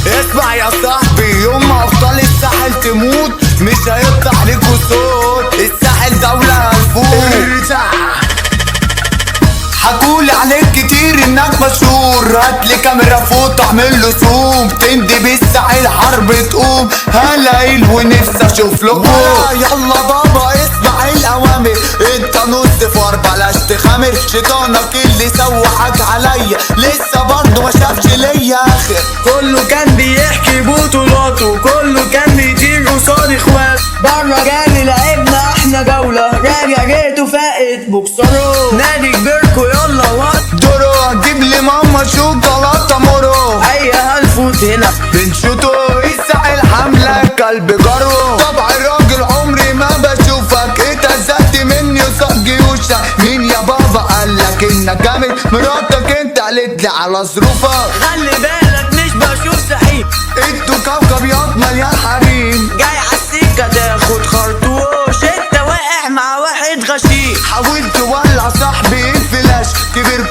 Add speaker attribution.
Speaker 1: اسمع يا صاحبي، يوم ما ابطال الساحل تموت مش هيطلع ليكوا صوت. الساحل دولة هنفوت. حكولي عليك كتير انك مشهور، هاتلي كاميرا فوق اعمل له زوم، تندي بالساحل حرب تقوم. هلاقيل ونفسي اشوف لكم. يلا بابا اسمع الاوامر، انت نص فار بلاش تخامر. شيطانك اللي سوحك عليا لسه برضه ما شافش ليا اخر.
Speaker 2: كله كان بيحكي بطولاته، كله كان بيطير قصاد اخواته. بره جالي لعبنا احنا جولة، راجع جيته فاقت بوكسره. نادي كبيركو يلا وات
Speaker 1: دورو، هتجيب لي ماما شوكولاته مورو.
Speaker 2: ايوه هنفوت هنا
Speaker 1: بنشوتو الساحل حملة كلب جرو. طبع الراجل عمري ما بشوفك، اتهزقت مني وصق جيوشك. مين يا بابا قالك انك جامد؟ مراتك انت قالت لي على ظروفك.
Speaker 2: خلي بالك مش بشوف سحيب،
Speaker 1: انتوا كوكب ياض مليان حريم.
Speaker 2: جاي عالسكة تاخد خرطوش، انت واقع مع واحد غشيم.
Speaker 1: حاولت تولع صاحبي الفلاش كبر